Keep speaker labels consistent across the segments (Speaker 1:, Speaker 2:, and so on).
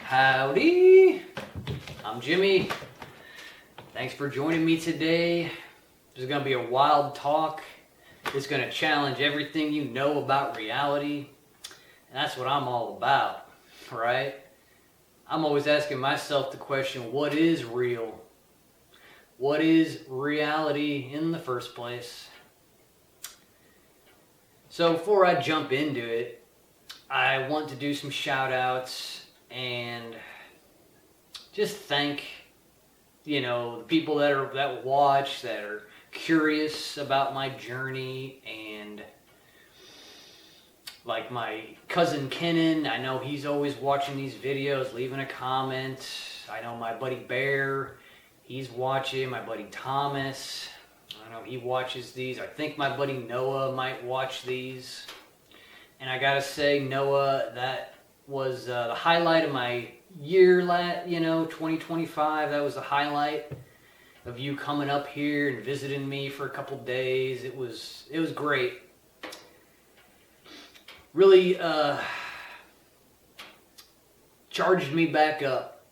Speaker 1: Howdy, I'm Jimmy. Thanks for joining me today. This is going to be a wild talk. It's going to challenge everything you know about reality. And that's what I'm all about, right? I'm always asking myself the question, what is real? What is reality in the first place? So before I jump into it, I want to do some shout outs and just thank, the people that watch, that are curious about my journey, and like my cousin Kenan, I know he's always watching these videos, leaving a comment. I know my buddy Bear, he's watching. My buddy Thomas, I know he watches these. I think my buddy Noah might watch these. And I gotta say, Noah, that was the highlight of my year, 2025. That was the highlight of you coming up here and visiting me for a couple days. It was great. Really charged me back up,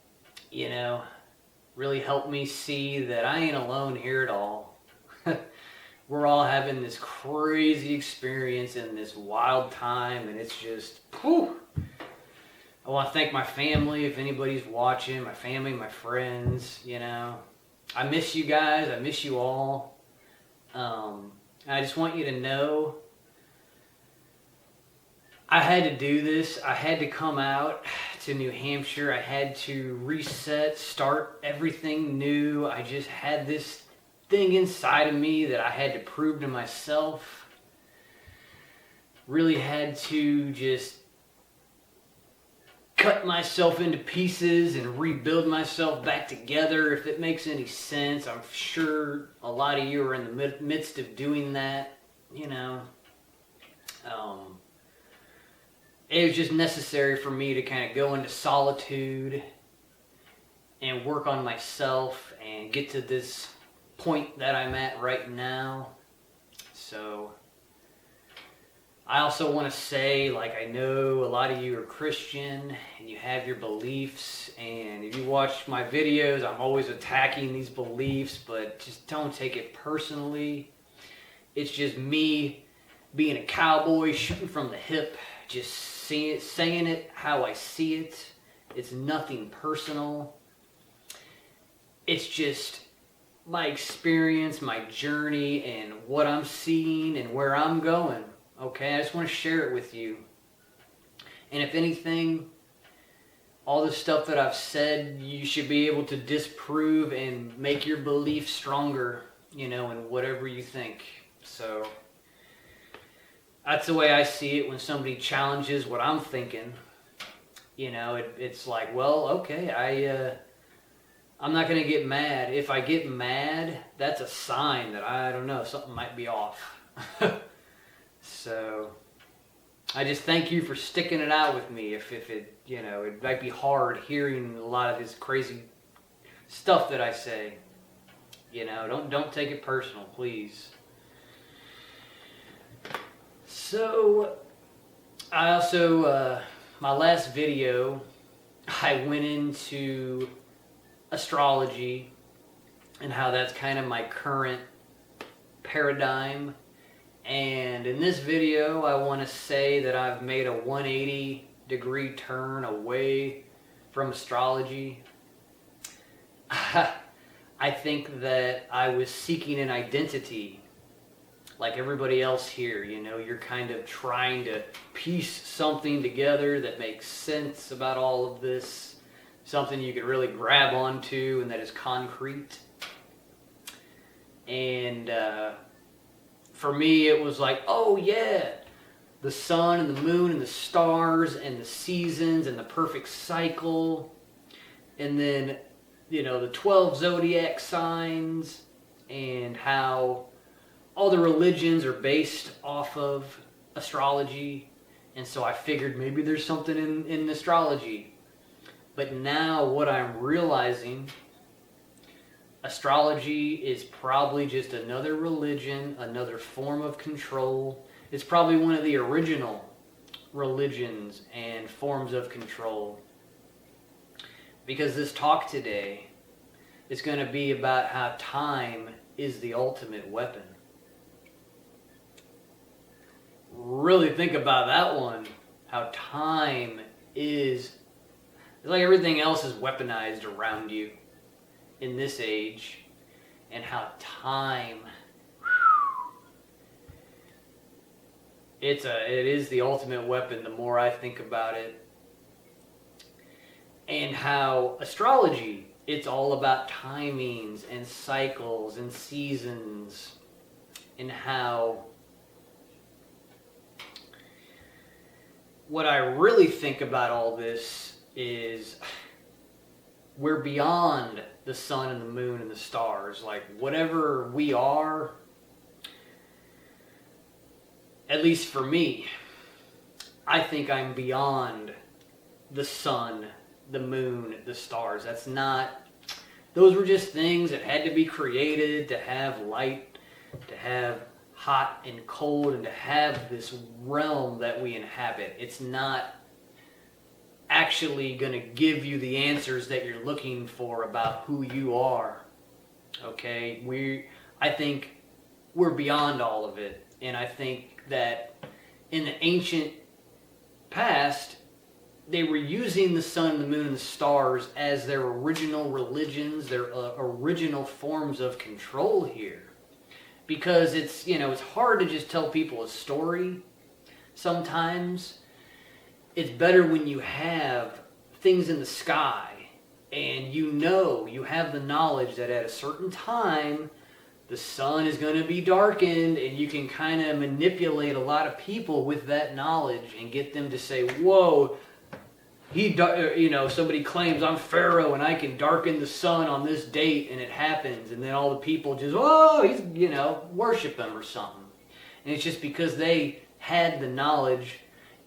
Speaker 1: really helped me see that I ain't alone here at all. We're all having this crazy experience in this wild time, and it's just, whew. I want to thank my family, if anybody's watching, my family, my friends, I miss you guys, I miss you all. I just want you to know, I had to do this. I had to come out to New Hampshire. I had to reset, start everything new. I just had this thing inside of me that I had to prove to myself. Really had to just cut myself into pieces and rebuild myself back together, if it makes any sense. I'm sure a lot of you are in the midst of doing that, It was just necessary for me to kind of go into solitude and work on myself and get to this point that I'm at right now. So I also want to say, I know a lot of you are Christian and you have your beliefs, and if you watch my videos, I'm always attacking these beliefs, but just don't take it personally. It's just me being a cowboy, shooting from the hip, just saying it how I see it. It's nothing personal. It's just my experience, my journey, and what I'm seeing and where I'm going. Okay, I just want to share it with you. And if anything, all the stuff that I've said, you should be able to disprove and make your belief stronger, in whatever you think. So that's the way I see it when somebody challenges what I'm thinking. It's like, well, okay, I'm not going to get mad. If I get mad, that's a sign that, I don't know, something might be off. So I just thank you for sticking it out with me. If it, it might be hard hearing a lot of this crazy stuff that I say. Don't take it personal, please. So I also, my last video, I went into astrology and how that's kind of my current paradigm. And in this video, I want to say that I've made a 180-degree turn away from astrology. I think that I was seeking an identity like everybody else here. You're kind of trying to piece something together that makes sense about all of this. Something you could really grab onto and that is concrete. And for me, it was like, oh yeah, the sun and the moon and the stars and the seasons and the perfect cycle. And then, the 12 zodiac signs, and how all the religions are based off of astrology. And so I figured maybe there's something in astrology. But now what I'm realizing, astrology is probably just another religion, another form of control. It's probably one of the original religions and forms of control. because this talk today is going to be about how time is the ultimate weapon. Really think about that one. How time is, it's like everything else is weaponized around you in this age, and how time, it is the ultimate weapon the more I think about it. And how astrology, it's all about timings and cycles and seasons, and how what I really think about all this is we're beyond the sun and the moon and the stars. Like, whatever we are, at least for me, I think I'm beyond the sun, the moon, the stars. Those were just things that had to be created to have light, to have hot and cold, and to have this realm that we inhabit. It's not actually going to give you the answers that you're looking for about who you are. Okay? I think we're beyond all of it. And I think that in the ancient past, they were using the sun, the moon, and the stars as their original religions, their original forms of control here. Because it's hard to just tell people a story sometimes. It's better when you have things in the sky and you have the knowledge that at a certain time the sun is going to be darkened, and you can kind of manipulate a lot of people with that knowledge and get them to say, whoa, somebody claims I'm Pharaoh and I can darken the sun on this date, and it happens, and then all the people just, worship him or something. And it's just because they had the knowledge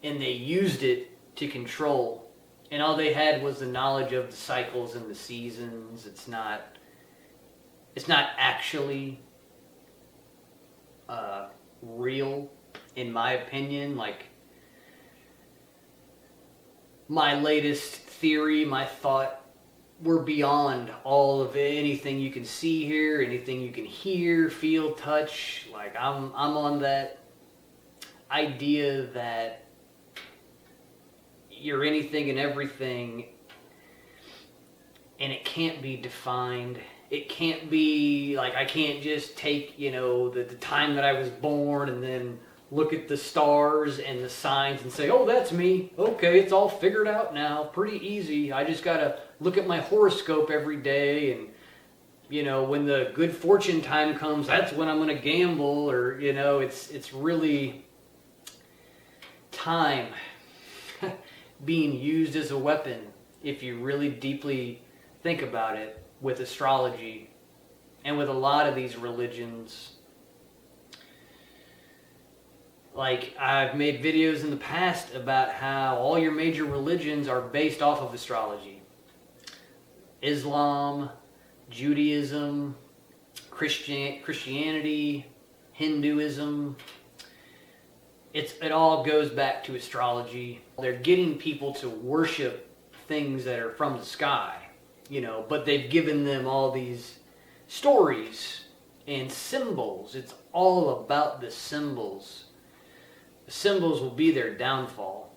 Speaker 1: and they used it to control. And all they had was the knowledge of the cycles and the seasons. It's not actually real, in my opinion. Like, my latest theory, my thought, we're beyond all of anything you can see here, anything you can hear, feel, touch. Like, I'm on that idea that you're anything and everything, and it can't be defined. It can't be like, I can't just take the time that I was born and then look at the stars and the signs and say, oh, that's me. Okay, it's all figured out now. Pretty easy. I just got to look at my horoscope every day, and, when the good fortune time comes, that's when I'm going to gamble, or, it's really time being used as a weapon, if you really deeply think about it, with astrology and with a lot of these religions. Like, I've made videos in the past about how all your major religions are based off of astrology. Islam, Judaism, Christianity, Hinduism. It all goes back to astrology. They're getting people to worship things that are from the sky, but they've given them all these stories and symbols. It's all about the symbols. The symbols will be their downfall,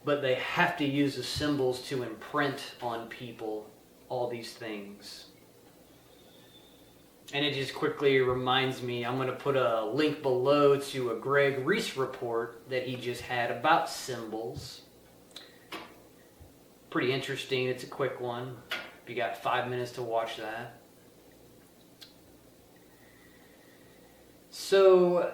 Speaker 1: but they have to use the symbols to imprint on people all these things. And it just quickly reminds me, I'm going to put a link below to a Greg Reese report that he just had about symbols. Pretty interesting. It's a quick one. If you got 5 minutes to watch that. So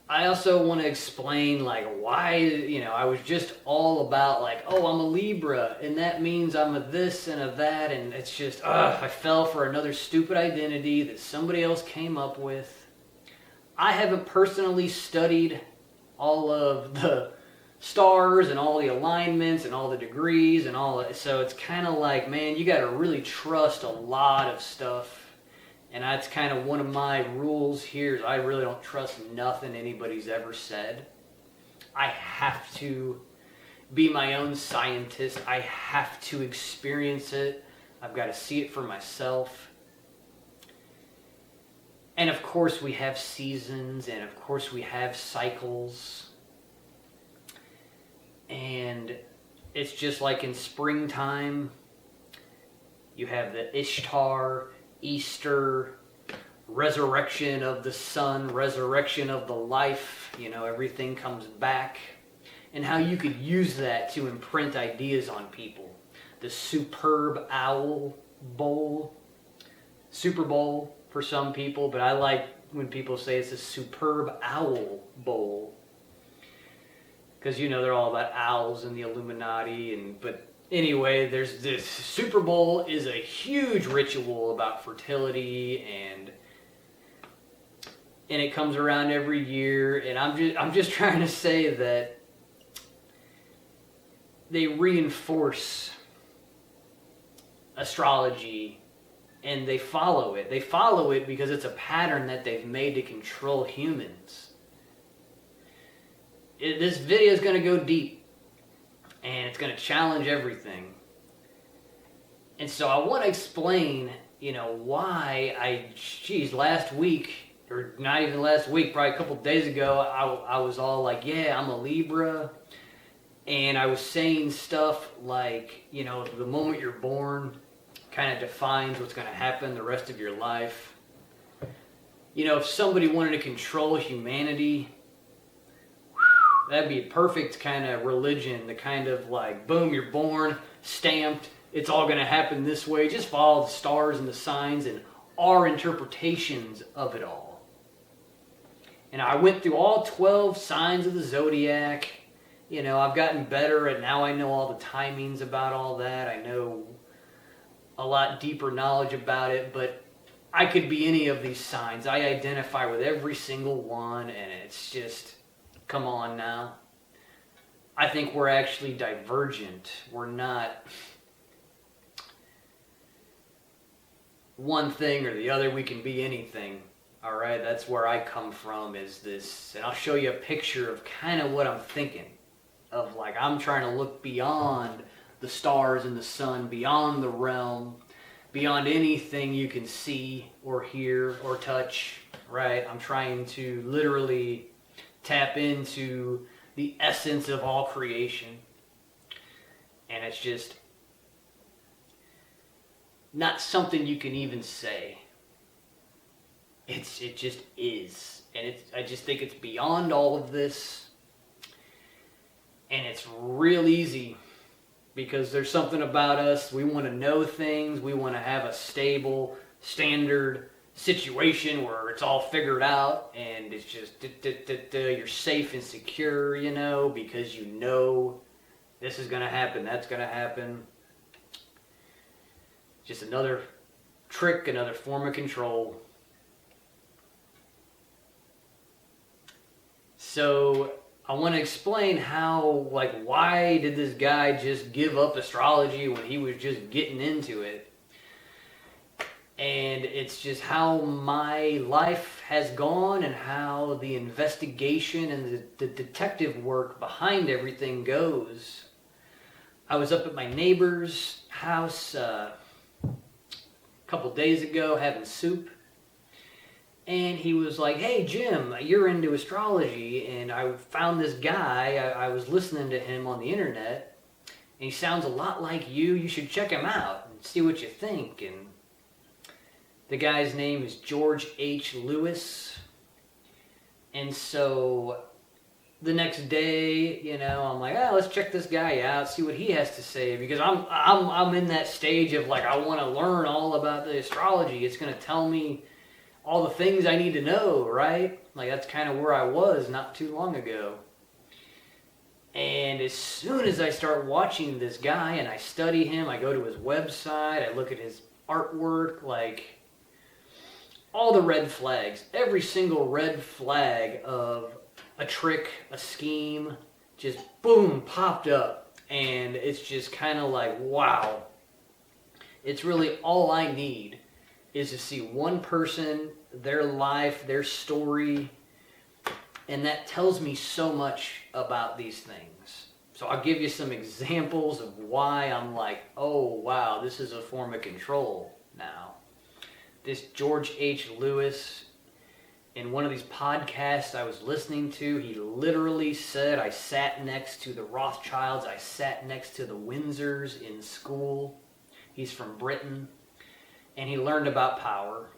Speaker 1: I also want to explain why, I was just all about oh, I'm a Libra, and that means I'm a this and a that, and it's just, I fell for another stupid identity that somebody else came up with. I haven't personally studied all of the stars and all the alignments and all the degrees and all that, so it's kind of like, man, you got to really trust a lot of stuff. And that's kind of one of my rules here. I really don't trust nothing anybody's ever said. I have to be my own scientist. I have to experience it. I've got to see it for myself. And of course we have seasons, and of course we have cycles. And it's just like in springtime, you have the Ishtar, Easter, resurrection of the sun, resurrection of the life, everything comes back. And how you could use that to imprint ideas on people. The superb owl bowl, Super Bowl for some people, but I like when people say it's a superb owl bowl. Because they're all about owls and the Illuminati, but anyway, there's this Super Bowl is a huge ritual about fertility, and it comes around every year, and I'm just trying to say that they reinforce astrology, and they follow it. They follow it because it's a pattern that they've made to control humans. This video is going to go deep, and it's going to challenge everything. And so I want to explain, why last week, or not even last week, probably a couple days ago, I was all like, yeah, I'm a Libra. And I was saying stuff like, the moment you're born kind of defines what's going to happen the rest of your life. If somebody wanted to control humanity, that'd be a perfect kind of religion, the kind of like, boom, you're born, stamped, it's all going to happen this way. Just follow the stars and the signs and our interpretations of it all. And I went through all 12 signs of the zodiac. I've gotten better, and now I know all the timings about all that. I know a lot deeper knowledge about it, but I could be any of these signs. I identify with every single one, and it's just, come on now. I think we're actually divergent. We're not one thing or the other. We can be anything. All right, that's where I come from, is this, and I'll show you a picture of kind of what I'm thinking. Of like, I'm trying to look beyond the stars and the sun, beyond the realm, beyond anything you can see or hear or touch, right? I'm trying to literally tap into the essence of all creation. And it's just not something you can even say. It just is. And I just think it's beyond all of this. And it's real easy because there's something about us. We want to know things. We want to have a stable, standard situation where it's all figured out. And it's just, you're safe and secure, because this is going to happen, that's going to happen. Just another trick, another form of control. So I want to explain why did this guy just give up astrology when he was just getting into it? And it's just how my life has gone and how the investigation and the detective work behind everything goes. I was up at my neighbor's house a couple days ago having soup. And he was like, hey, Jim, you're into astrology. And I found this guy. I was listening to him on the internet. And he sounds a lot like you. You should check him out and see what you think. And the guy's name is George H. Lewis. And so the next day, I'm like, let's check this guy out, see what he has to say. Because I'm in that stage of like, I want to learn all about the astrology. It's going to tell me all the things I need to know, right? Like, that's kind of where I was not too long ago. And as soon as I start watching this guy and I study him, I go to his website, I look at his artwork, like, all the red flags, every single red flag of a trick, a scheme, just boom, popped up. And it's just kind of like, wow. It's really all I need is to see one person, their life, their story, and that tells me so much about these things. So I'll give you some examples of why I'm like, oh wow, this is a form of control now. This George H. Lewis, in one of these podcasts I was listening to, he literally said, I sat next to the Rothschilds, I sat next to the Windsors in school. He's from Britain, and he learned about power.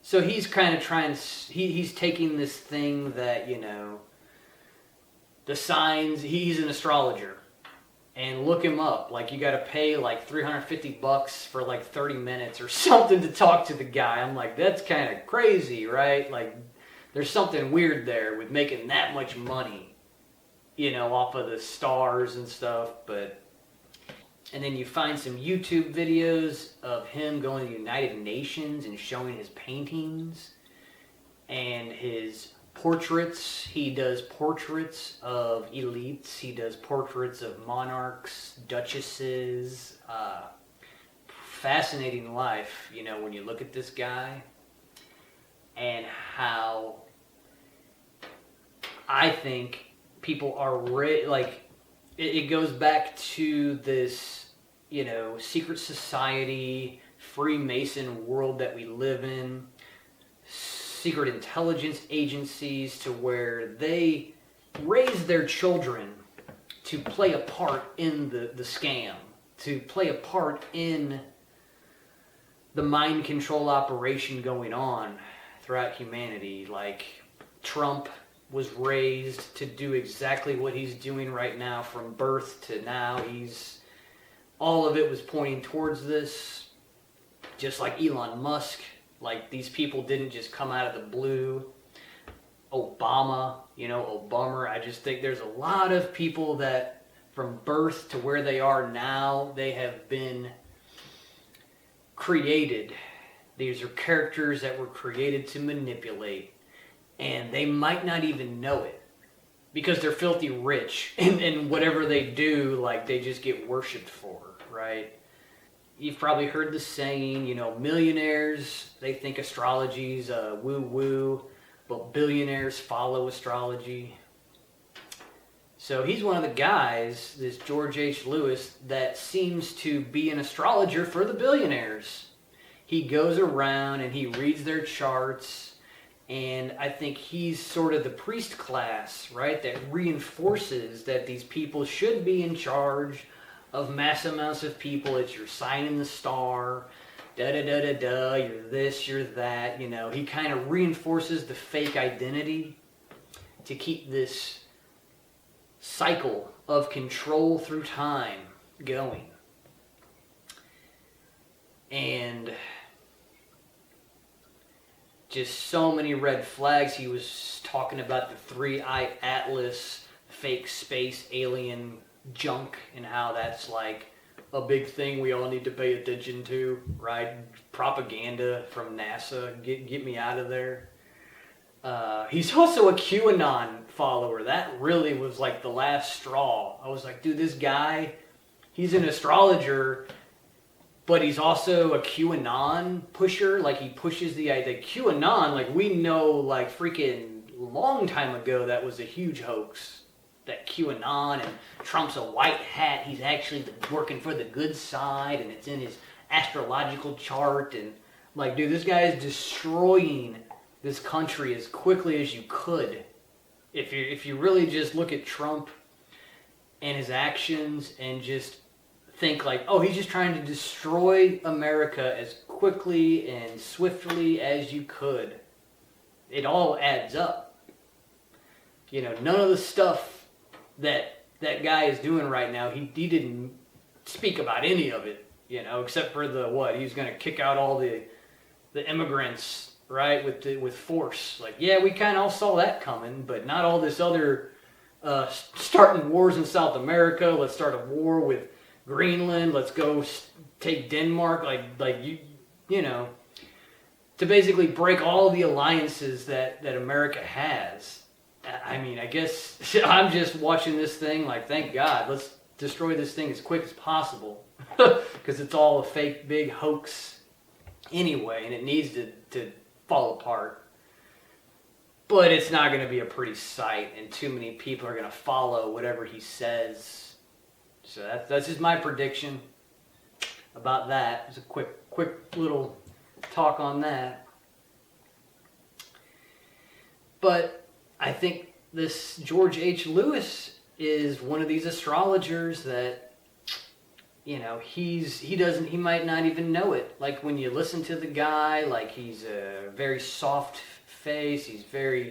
Speaker 1: So he's kind of he's taking this thing that, the signs, he's an astrologer. And look him up. Like, you got to pay like $350 for like 30 minutes or something to talk to the guy. I'm like, that's kind of crazy, right? Like, there's something weird there with making that much money, off of the stars and stuff. And then you find some YouTube videos of him going to the United Nations and showing his paintings and his portraits. He does portraits of elites. He does portraits of monarchs, duchesses. Fascinating life, when you look at this guy and how I think people are it goes back to this, secret society, Freemason world that we live in. Secret intelligence agencies to where they raise their children to play a part in the scam, to play a part in the mind control operation going on throughout humanity. Like, Trump was raised to do exactly what he's doing right now from birth to now. All of it was pointing towards this, just like Elon Musk. Like, these people didn't just come out of the blue. Obama, I just think there's a lot of people that from birth to where they are now, they have been created. These are characters that were created to manipulate, and they might not even know it because they're filthy rich, and whatever they do, like, they just get worshipped for, right? You've probably heard the saying, millionaires, they think astrology's woo-woo, but billionaires follow astrology. So he's one of the guys, this George H. Lewis, that seems to be an astrologer for the billionaires. He goes around and he reads their charts, and I think he's sort of the priest class, right, that reinforces that these people should be in charge of mass amounts of people. It's your sign in the star, da-da-da-da-da, you're this, you're that, He kind of reinforces the fake identity to keep this cycle of control through time going. And just so many red flags. He was talking about the 3-eye atlas, fake space alien junk, and how that's like a big thing we all need to pay attention to, right? Propaganda from NASA, get me out of there. He's also a QAnon follower. That really was like the last straw. I was like, dude, this guy, he's an astrologer, but he's also a QAnon pusher. Like, he pushes the QAnon, like, we know, like, freaking long time ago that was a huge hoax. That QAnon, and Trump's a white hat, he's actually working for the good side, and it's in his astrological chart, and like, dude, this guy is destroying this country as quickly as you could. If you really just look at Trump and his actions and just think like, oh, he's just trying to destroy America as quickly and swiftly as you could, it all adds up. None of the stuff that guy is doing right now, he didn't speak about any of it, except for he was going to kick out all the immigrants, right, with force. Like, yeah, we kind of all saw that coming, but not all this other starting wars in South America. Let's start a war with Greenland. Let's go take Denmark. Like to basically break all the alliances that America has. I mean, I guess I'm just watching this thing like, thank God, let's destroy this thing as quick as possible. Because it's all a fake big hoax anyway, and it needs to fall apart. but it's not going to be a pretty sight, and too many people are going to follow whatever he says. So that's just my prediction about that. It's a quick little talk on that. But I think this George H. Lewis is one of these astrologers that, you know, he might not even know it. Like when you listen to the guy, like he's a very soft face,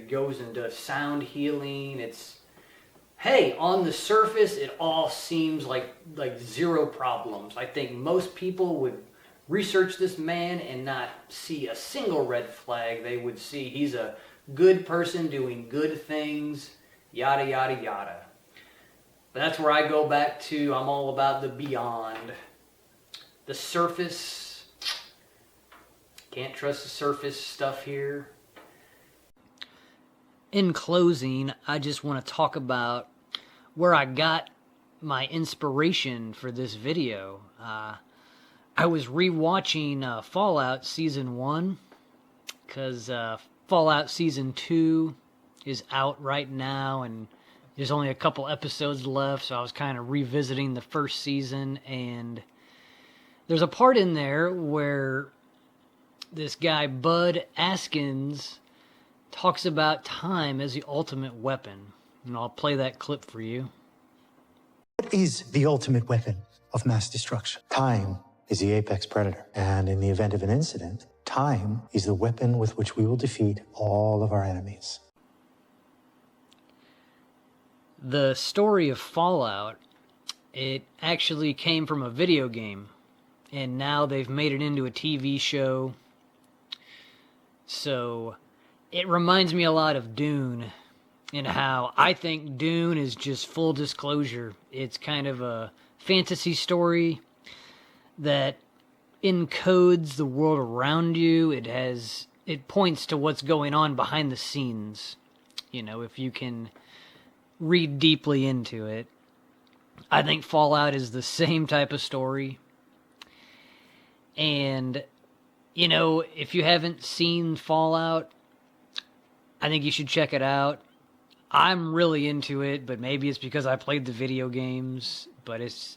Speaker 1: goes into sound healing. It's, hey, on the surface, it all seems like zero problems. I think most people would research this man and not see a single red flag. They would see he's a good person doing good things, yada, yada, yada. But that's where I go back to, I'm all about the beyond. The surface, can't trust the surface stuff here. In closing, I just want to talk about where I got my inspiration for this video. I was rewatching Fallout Season 1 because Fallout Season 2 is out right now and there's only a couple episodes left, so I was kind of revisiting the first season, and there's a part in there where this guy, Bud Askins, talks about time as the ultimate weapon. And I'll play that clip for you.
Speaker 2: What is the ultimate weapon of mass destruction? Time is the apex predator. And in the event of an incident, time is the weapon with which we will defeat all of our enemies.
Speaker 1: The story of Fallout, it actually came from a video game. And now they've made it into a TV show. So it reminds me a lot of Dune, and how I think Dune is just full disclosure. It's kind of a fantasy story that encodes the world around you. It points to what's going on behind the scenes. You know, if you can read deeply into it. I think Fallout is the same type of story. And, you know, if you haven't seen Fallout, I think you should check it out. I'm really into it, but maybe it's because I played the video games. But it's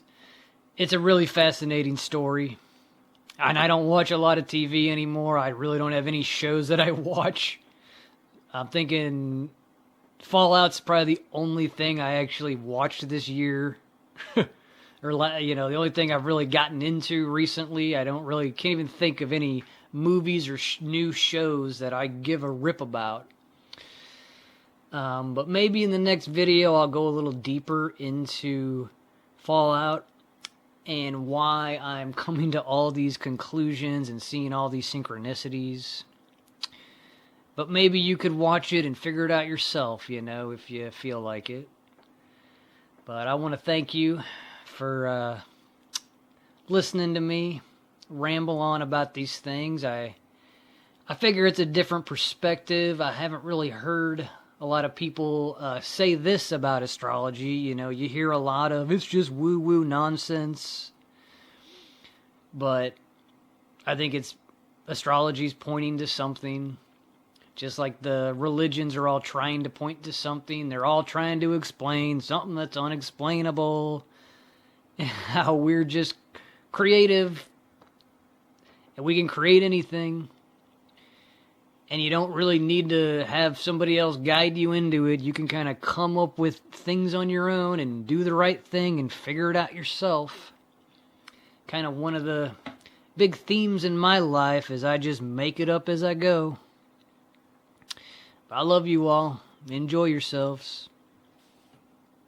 Speaker 1: a really fascinating story. And I don't watch a lot of TV anymore. I really don't have any shows that I watch. I'm thinking Fallout's probably the only thing I actually watched this year. Or, you know, the only thing I've really gotten into recently. Can't even think of any movies or new shows that I give a rip about. But maybe in the next video I'll go a little deeper into Fallout and why I'm coming to all these conclusions and seeing all these synchronicities. But maybe you could watch it and figure it out yourself, you know, if you feel like it. But I want to thank you for listening to me ramble on about these things. I figure it's a different perspective. I haven't really heard a lot of people say this about astrology. You know, you hear a lot of, it's just woo-woo nonsense. But I think astrology's pointing to something. Just like the religions are all trying to point to something. They're all trying to explain something that's unexplainable. How we're just creative. And we can create anything. And you don't really need to have somebody else guide you into it. You can kind of come up with things on your own and do the right thing and figure it out yourself. Kind of one of the big themes in my life is I just make it up as I go. I love you all. Enjoy yourselves.